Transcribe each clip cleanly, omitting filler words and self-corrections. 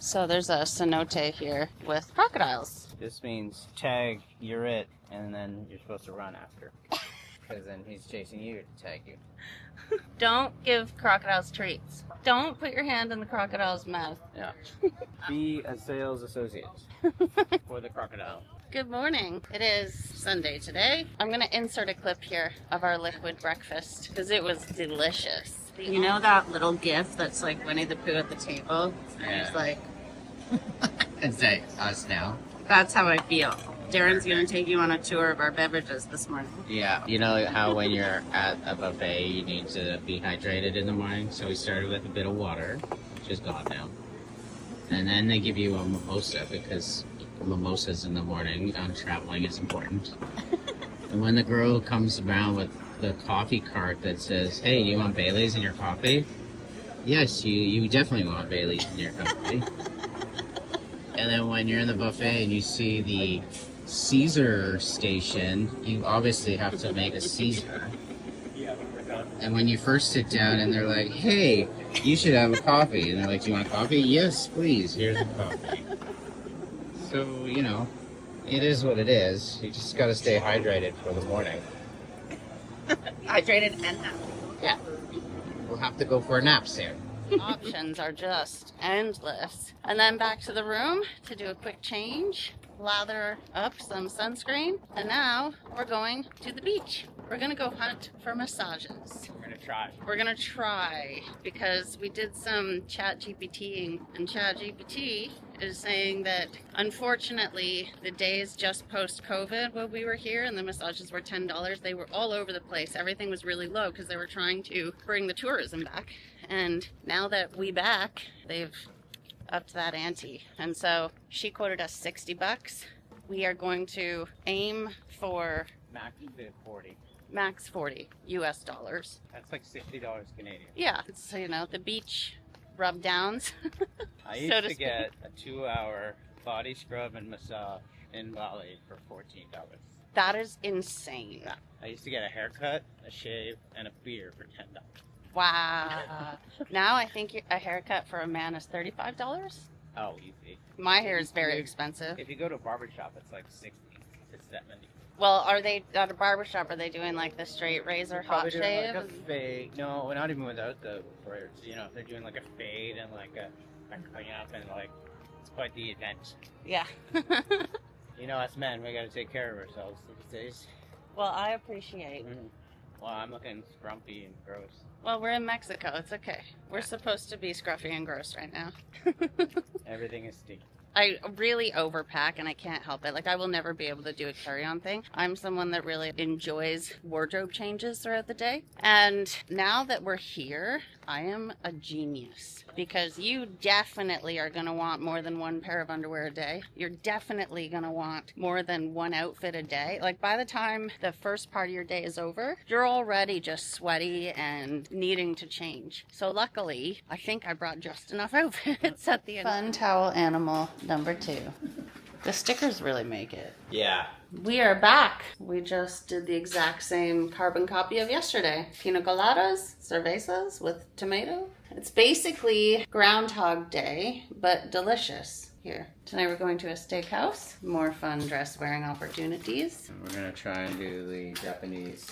So there's a cenote here with crocodiles. This means tag, you're it, and then you're supposed to run after. Because then he's chasing you to tag you. Don't give crocodiles treats. Don't put your hand in the crocodile's mouth. Yeah. Be a sales associate for the crocodile. Good morning. It is Sunday today. I'm going to insert a clip here of our liquid breakfast because it was delicious. You know that little gif that's like Winnie the Pooh at the table? And he's like... Is that us now? That's how I feel. Darren's going to take you on a tour of our beverages this morning. Yeah. You know how when you're at a buffet, you need to be hydrated in the morning? So we started with a bit of water, which is gone now. And then they give you a mimosa because mimosas in the morning on traveling is important. And when the girl comes around with the coffee cart that says, hey, do you want Bailey's in your coffee? Yes, you definitely want Bailey's in your coffee. And then when you're in the buffet and you see the Caesar station, you obviously have to make a Caesar. And when you first sit down and they're like, hey, you should have a coffee. And they're like, do you want a coffee? Yes, please, here's a coffee. So, you know, it is what it is. You just got to stay hydrated for the morning. Hydrated and happy. Yeah. We'll have to go for a nap soon. Options are just endless. And then back to the room to do a quick change, lather up some sunscreen, and now we're going to the beach. We're gonna go hunt for massages. We're gonna try because we did some chat GPTing, and chat GPT is saying that unfortunately the days just post-COVID when we were here and the massages were $10, they were all over the place. Everything was really low because they were trying to bring the tourism back. And now that we back, they've upped that ante. And so she quoted us $60. We are going to aim for max 40 US dollars. That's like $60 Canadian. Yeah, it's, you know, the beach rub downs. I used to get a 2-hour body scrub and massage in Bali for $14. That is insane. I used to get a haircut, a shave, and a beer for $10. Wow. Now I think a haircut for a man is $35. Oh, easy. My hair is very expensive. If you go to a barbershop, it's like $60. It's $70. Well, are they at a barbershop? Are they doing like the straight razor hot shave? Like a fade. No, we're not even without the braids. You know, they're doing like a fade and like a clean up and like it's quite the event. Yeah. You know, us men, we got to take care of ourselves these days. Well, I appreciate. Well, I'm looking scrumpy and gross. Well, we're in Mexico. It's okay. We're supposed to be scruffy and gross right now. Everything is stinky. I really overpack and I can't help it. Like, I will never be able to do a carry-on thing. I'm someone that really enjoys wardrobe changes throughout the day. And now that we're here, I am a genius because you definitely are going to want more than one pair of underwear a day. You're definitely going to want more than one outfit a day. Like, by the time the first part of your day is over, you're already just sweaty and needing to change. So luckily, I think I brought just enough outfits at the end. Fun towel animal number 2. The stickers really make it. Yeah. We are back. We just did the exact same carbon copy of yesterday. Pina coladas, cervezas with tomato. It's basically Groundhog Day, but delicious. Here. Tonight we're going to a steakhouse. More fun dress wearing opportunities. And we're going to try and do the Japanese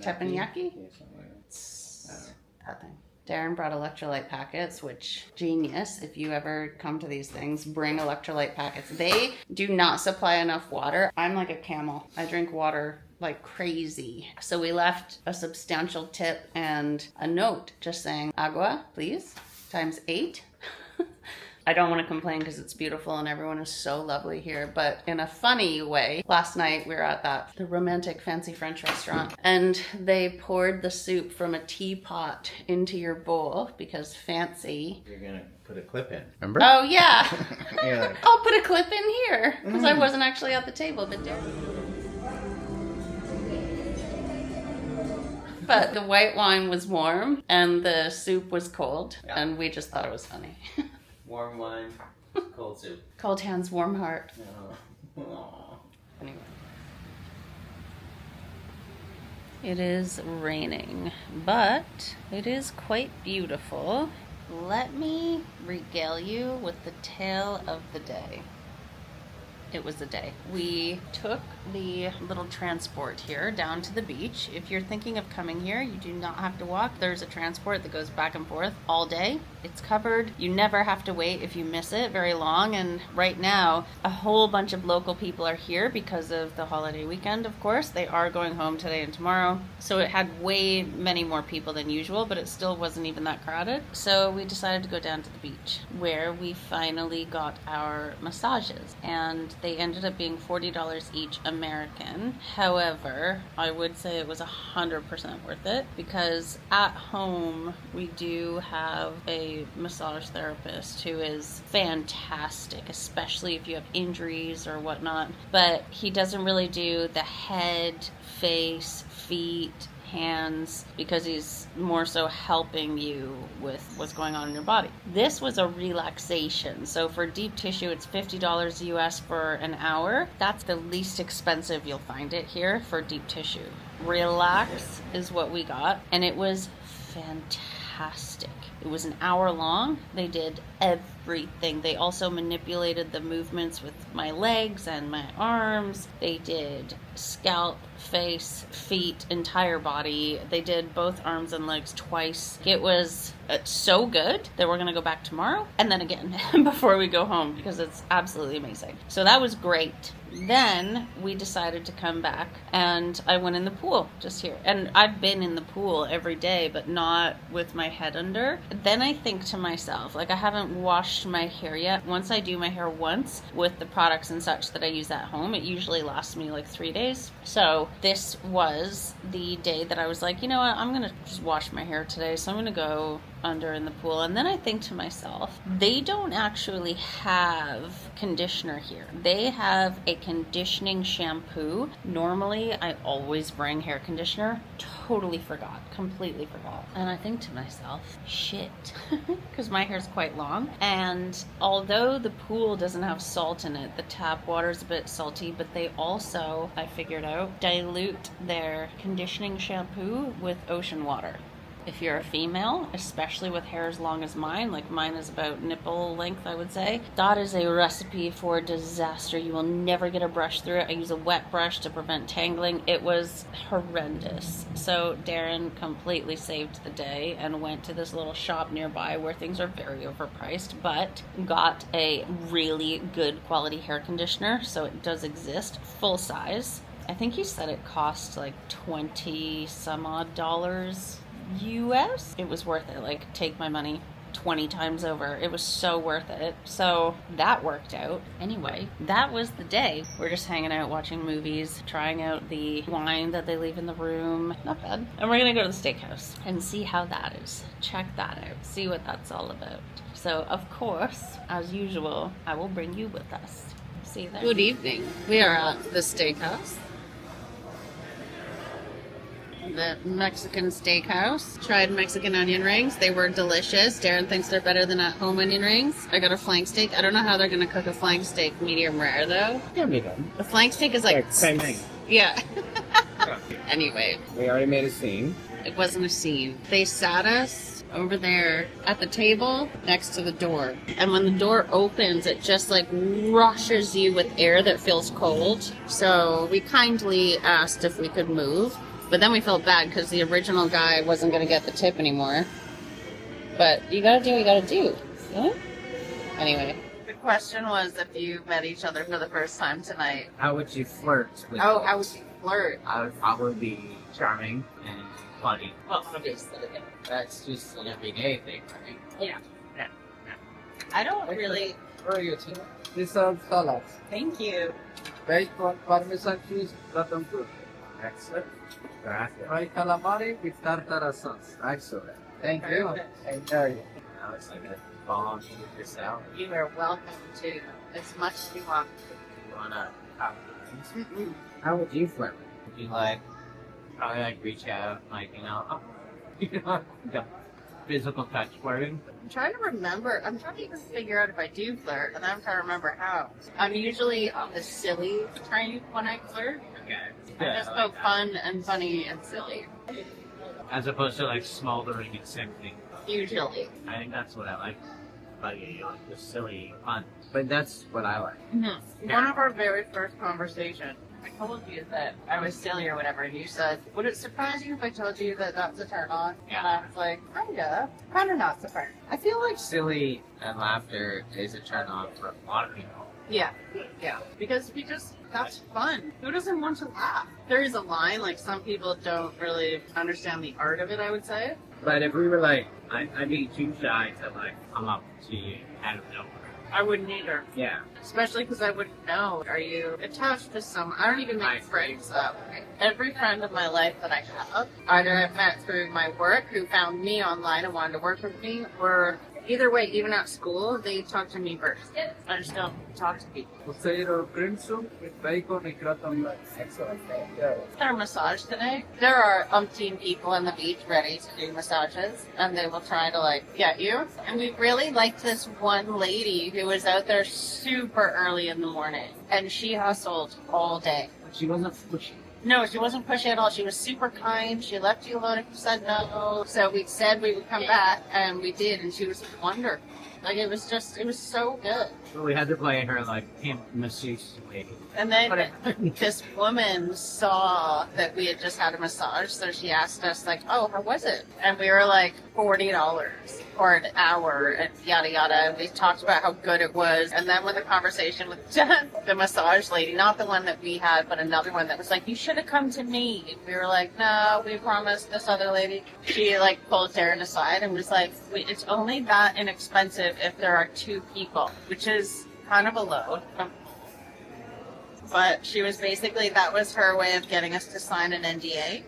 teppanyaki? Yeah, something like that. That thing. Darren brought electrolyte packets, which, genius. If you ever come to these things, bring electrolyte packets. They do not supply enough water. I'm like a camel. I drink water like crazy. So we left a substantial tip and a note just saying, agua, please, times 8. I don't want to complain because it's beautiful and everyone is so lovely here, but in a funny way, last night we were at the romantic fancy French restaurant and they poured the soup from a teapot into your bowl because fancy. You're going to put a clip in, remember? Oh yeah. Yeah. I'll put a clip in here because I wasn't actually at the table, but the white wine was warm and the soup was cold, and we just thought it was funny. Warm wine, cold soup. Cold hands, warm heart. Oh. Anyway. It is raining, but it is quite beautiful. let me regale you with the tale of the day. It was a day. We took the little transport here down to the beach. If you're thinking of coming here, you do not have to walk. There's a transport that goes back and forth all day. It's covered. You never have to wait if you miss it very long. And right now, a whole bunch of local people are here because of the holiday weekend, of course. They are going home today and tomorrow. So it had way many more people than usual, but it still wasn't even that crowded. So we decided to go down to the beach where we finally got our massages. And they ended up being $40 each American. However, I would say it was 100% worth it because at home we do have a massage therapist who is fantastic, especially if you have injuries or whatnot. But he doesn't really do the head, face, feet, hands, because he's more so helping you with what's going on in your body. This was a relaxation. So for deep tissue, it's $50 US for an hour. That's the least expensive you'll find it here for deep tissue. Relax is what we got, and it was fantastic. It was an hour long. They did everything. They also manipulated the movements with my legs and my arms. They did scalp, face, feet, entire body. They did both arms and legs twice. It was so good that we're going to go back tomorrow and then again before we go home because it's absolutely amazing. So that was great. Then we decided to come back and I went in the pool just here. And I've been in the pool every day, but not with my head under. Then I think to myself, like I haven't washed my hair yet. Once I do my hair once with the products and such that I use at home, it usually lasts me like 3 days. So this was the day that I was like, you know what, I'm going to just wash my hair today. So I'm going to go under in the pool. And then I think to myself, they don't actually have conditioner here. They have a conditioning shampoo. Normally I always bring hair conditioner. Totally forgot, completely forgot. And I think to myself, shit, because my hair's quite long. And although the pool doesn't have salt in it, the tap water's a bit salty, but they also, I figured out, dilute their conditioning shampoo with ocean water. If you're a female, especially with hair as long as mine, like mine is about nipple length, I would say, that is a recipe for disaster. You will never get a brush through it. I use a wet brush to prevent tangling. It was horrendous. So Darren completely saved the day and went to this little shop nearby where things are very overpriced, but got a really good quality hair conditioner. So it does exist, full size. I think he said it cost like $20 some odd US. It was worth it. Like, take my money 20 times over. It was so worth it. So that worked out. Anyway, that was the day. We're just hanging out, watching movies, trying out the wine that they leave in the room. Not bad. And we're gonna go to the Steakhouse and see how that is. Check that out. See what that's all about. So, of course, as usual, I will bring you with us. See you there. Good evening. We are at the Steakhouse. The Mexican Steakhouse. Tried Mexican onion rings. They were delicious. Darren thinks they're better than at-home onion rings. I got a flank steak. I don't know how they're going to cook a flank steak medium rare, though. Yeah, we done. The flank steak is like... Same thing. Yeah. Anyway. We already made a scene. It wasn't a scene. They sat us over there at the table next to the door. And when the door opens, it just like rushes you with air that feels cold. So we kindly asked if we could move. But then we felt bad because the original guy wasn't going to get the tip anymore. But you gotta do what you gotta do. Yeah? Anyway. The question was if you met each other for the first time tonight. How would you flirt with how would you flirt? I would probably be charming and funny. Well, obviously. That's just an everyday thing, right? Yeah. I don't really... Where are you two? This are salads. Thank you. Baked parmesan cheese, button fruit. Excellent. Fried calamari with tartara sauce. Excellent. Thank you. Enjoy it. Now it's like a bomb with this out. You are welcome to as much as you want. You wanna have things? How would you flirt? Would you probably reach out, the physical touch flirting? I'm trying to remember. I'm trying to even figure out if I do flirt, and I'm trying to remember how. I'm usually on the silly train when I flirt. Okay. I just go fun and funny and silly. As opposed to smoldering and simping. usually. I think that's what I like about you, like the silly fun. But that's what I like. Mm-hmm. One of our very first conversations, I told you that I was silly or whatever, and you said, would it surprise you if I told you that that's a turn on? Yeah. And I was like, kind of not surprised. I feel like silly and laughter is a turn on for a lot of people. Yeah, because that's fun. Who doesn't want to laugh? There is a line, like some people don't really understand the art of it, I would say. But if we were like, I'd be too shy to like come up to you out of nowhere. I wouldn't either. Yeah. Especially because I wouldn't know. Are you attached to someone? I don't even make friends that way. Every friend of my life that I have, either I've met through my work, who found me online and wanted to work with me, or either way, even at school, they talk to me first. I just don't talk to people. Their massage today. There are umpteen people on the beach ready to do massages, and they will try to like get you. And we really liked this one lady who was out there super early in the morning, and she hustled all day. She wasn't pushy. No, she wasn't pushy at all. She was super kind. She left you alone if you said no. So we said we would come back, and we did, and she was wonderful. Like, it was so good. Well, we had to play her like pimp masseuse lady. And then this woman saw that we had just had a massage, so she asked us, like, oh, how was it? And we were like, $40 for an hour, and yada yada. And we talked about how good it was. And then when the conversation with the massage lady, not the one that we had, but another one that was like, you should have come to me. And we were like, no, we promised this other lady. She like pulled Darren aside and was like, it's only that inexpensive if there are two people, which is kind of a load. But she was basically, that was her way of getting us to sign an NDA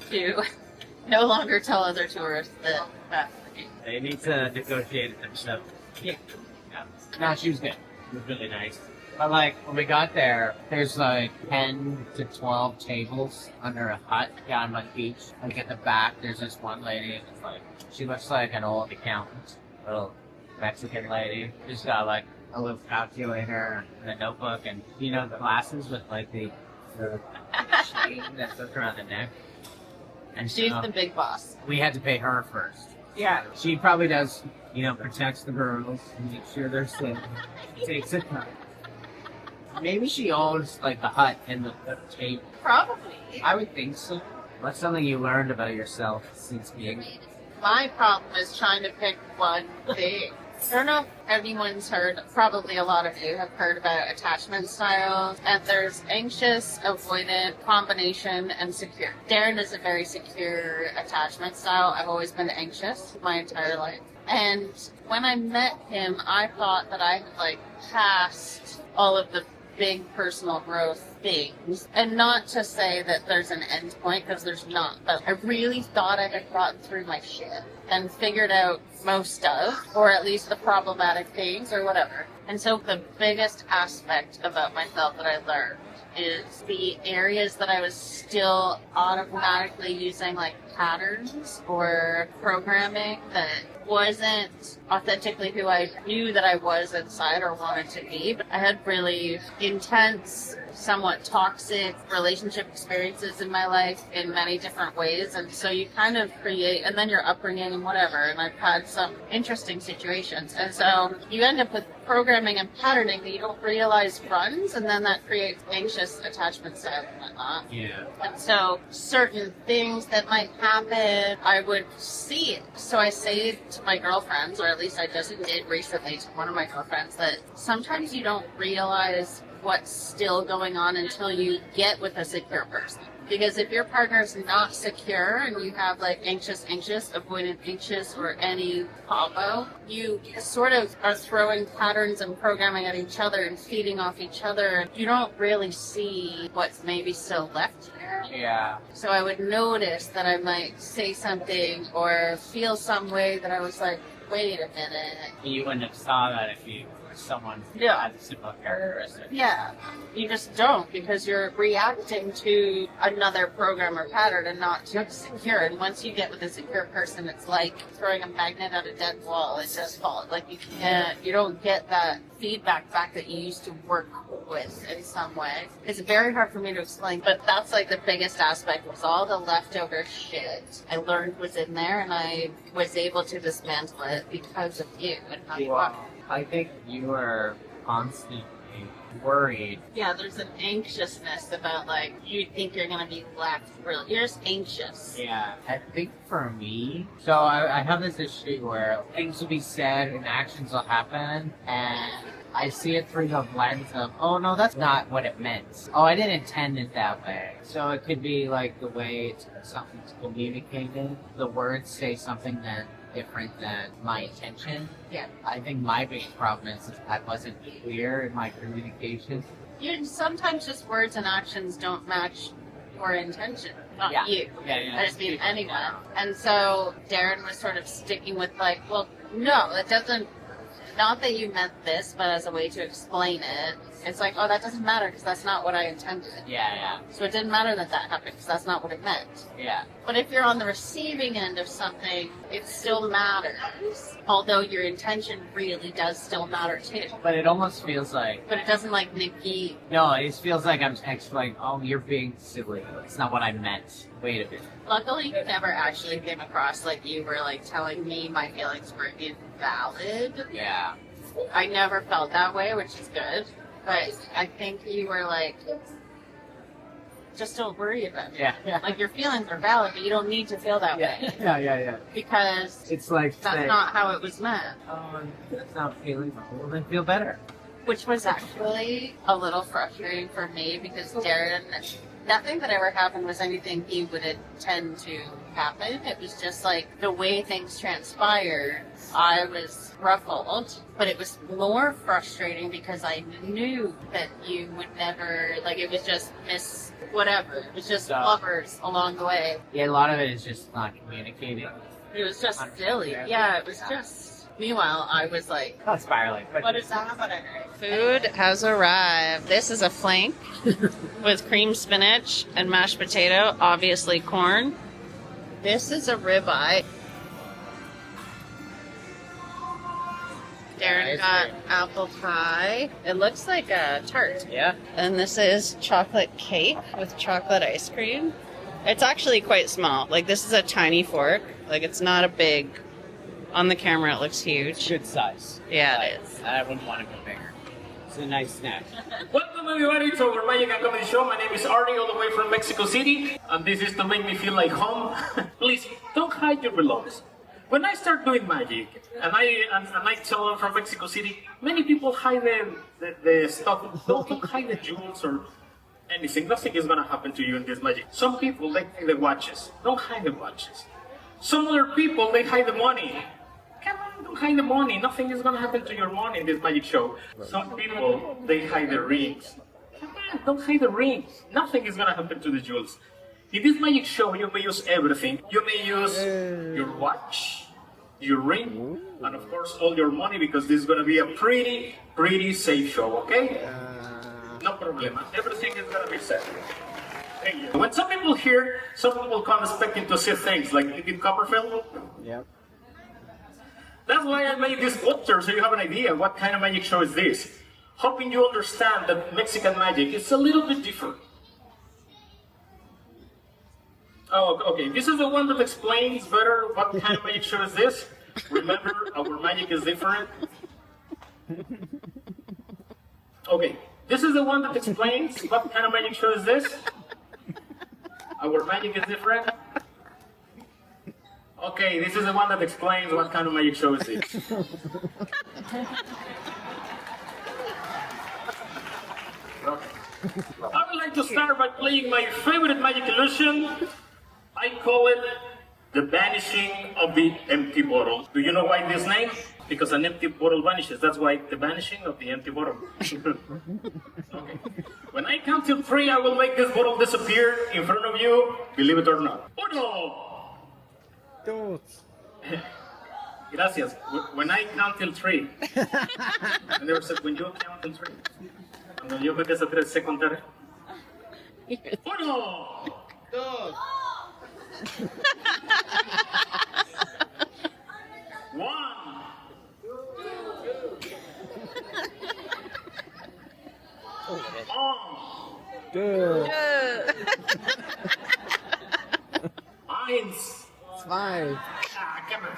to no longer tell other tourists that. They need to negotiate it themselves. Yeah. No, she was good. It was really nice. But like, when we got there, there's like 10 to 12 tables under a hut down by the beach. Like at the back, there's this one lady, and it's like, she looks like an old accountant, little Mexican lady. She's got like a little calculator and a notebook, and you know the glasses with like the chain that goes around the neck. And She's the big boss. We had to pay her first. Yeah. She probably does, you know, protects the girls and makes sure they're safe. She takes it time. Maybe she owns like the hut and the table. Probably. I would think so. What's something you learned about yourself since being? My problem is trying to pick one thing. I don't know if anyone's heard, probably a lot of you have heard about attachment styles, and there's anxious, avoidant, combination, and secure. Darren is a very secure attachment style. I've always been anxious my entire life. And when I met him, I thought that I had like passed all of the big personal growth things. And not to say that there's an end point, because there's not, but I really thought I had gotten through my shit and figured out most of, or at least the problematic things or whatever. And so the biggest aspect about myself that I learned is the areas that I was still automatically using like patterns or programming that wasn't authentically who I knew that I was inside or wanted to be. But I had really intense, somewhat toxic relationship experiences in my life in many different ways. And so you kind of create, and then your upbringing and whatever. And I've had some interesting situations. And so you end up with programming and patterning that you don't realize runs, and then that creates anxious attachment style and whatnot. Yeah. And so certain things that might happen, I would see it. So I say to my girlfriends, or at least I just did recently to one of my girlfriends, that sometimes you don't realize what's still going on until you get with a secure person. Because if your partner's not secure and you have like anxious, avoidant, anxious, or any combo, you sort of are throwing patterns and programming at each other and feeding off each other. You don't really see what's maybe still left there. Yeah. So I would notice that I might say something or feel some way that I was like, wait a minute. You wouldn't have saw that if you were someone who Yeah. had a similar characteristic. Yeah, you just don't, because you're reacting to another program or pattern and not to secure. And once you get with a secure person, it's like throwing a magnet at a dead wall. It just falls. Like you don't get that feedback back that you used to work with in some way. It's very hard for me to explain, but that's like the biggest aspect was all the leftover shit I learned was in there, and I was able to dismantle it because of you and how you are. I think you were constantly worried. Yeah, there's an anxiousness about like you think you're gonna be left. Really, you're just anxious. Yeah, I think for me, so I have this issue where things will be said and actions will happen, and I see it through the lens of, oh no, that's not what it meant. Oh, I didn't intend it that way. So it could be like the way something's communicated. The words say something that different than my intention. Yeah. I think my biggest problem is I wasn't clear in my communication. You sometimes just words and actions don't match your intention, not you. Yeah. I just mean anyone. And so Darren was sort of sticking with like, well, no, it doesn't. Not that you meant this, but as a way to explain it. It's like, oh, that doesn't matter because that's not what I intended. Yeah. So it didn't matter that happened because that's not what it meant. Yeah. But if you're on the receiving end of something, it still matters. Although your intention really does still matter too. But it almost feels like... But it doesn't like negate. No, it feels like I'm explaining, oh, you're being silly. It's not what I meant. Wait a minute. Luckily, you never actually came across like you were like telling me my feelings were invalid. Yeah. I never felt that way, which is good. But I think you were like, just don't worry about it. Yeah. Like your feelings are valid, but you don't need to feel that way. Yeah. Because it's like that's saying, not how it was meant. oh, that's not feeling well, then feel better. Which was actually a little frustrating for me because Darren, nothing that ever happened was anything he would intend to happen. It was just like the way things transpired. I was ruffled, but it was more frustrating because I knew that you would never, like it was just whatever. It was just lovers along the way. Yeah, a lot of it is just not communicating. It was just silly. Yeah, it was just... Meanwhile, I was like, not spiraling. But what is happening? Food has arrived. This is a flank with cream spinach and mashed potato, obviously corn. This is a ribeye. Darren got apple pie. It looks like a tart. Yeah. And this is chocolate cake with chocolate ice cream. It's actually quite small. Like, this is a tiny fork. Like, it's not a big... On the camera, it looks huge. Good size. Yeah, it is. I wouldn't want to go bigger. It's a nice snack. Welcome everybody to our Magic and Comedy Show. My name is Arnie, all the way from Mexico City, and this is to make me feel like home. Please, don't hide your belongings. When I start doing magic, and I tell them from Mexico City, many people hide the stuff. Don't hide the jewels or anything. Nothing is gonna happen to you in this magic. Some people, they hide the watches. Don't hide the watches. Some other people, they hide the money. Come on, don't hide the money. Nothing is gonna happen to your money in this magic show. Some people, they hide the rings. Come on, don't hide the rings. Nothing is gonna happen to the jewels. In this magic show, you may use everything. You may use your watch, your ring, and of course all your money, because this is gonna be a pretty safe show, okay? No problem. Everything is gonna be safe. Thank you. When some people here, some people come expecting to see things like David Copperfield. Yep. That's why I made this poster, so you have an idea what kind of magic show is this. Hoping you understand that Mexican magic is a little bit different. Oh, okay. This is the one that explains better what kind of magic show is this. Remember, our magic is different. Okay. This is the one that explains what kind of magic show is this. Our magic is different. Okay, this is the one that explains what kind of magic show is this. Okay. I would like to start by playing my favorite magic illusion. I call it the vanishing of the empty bottle. Do you know why this name? Because an empty bottle vanishes. That's why the vanishing of the empty bottle. Okay. When I count till 3, I will make this bottle disappear in front of you, believe it or not. Uno! Gracias. When I count till 3. I never said when you count till 3. Cuando yo creo que sé contar. Uno! Dos! 1! Good. Eins. Zwei. Ah, come on.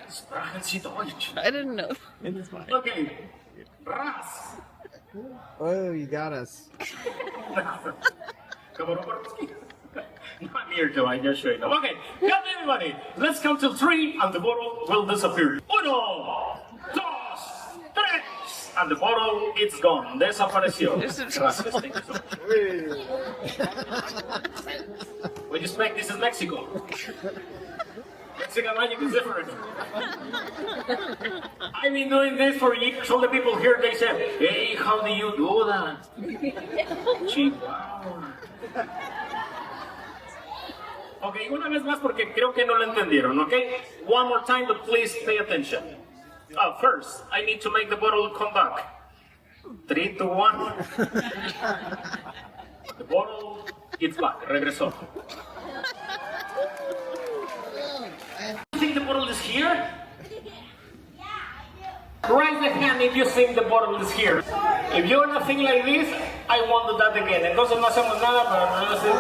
Sprachen Sie Deutsch? I didn't know. It's fine. Okay. Raz. Oh, you got us. Not near to, I just showed you. Okay, come everybody. Let's count till 3 and the bottle will disappear. Uno, dos, tres. And the bottle, it's gone. Desapareció. Gracias, thank you so much. What do you expect? This is Mexico. Mexican magic is different. I've been doing this for years. All the people here, they said, hey, how do you do that? Chihuahua. Okay, una vez más porque creo que no lo entendieron, okay? One more time, but please pay attention. First, I need to make the bottle come back. 3, 2, 1. The bottle, it's back. Regresó. You think the bottle is here? Raise the hand if you think the bottle is here. If you're nothing like this, I won't do that again. Entonces no hacemos nada para no hacer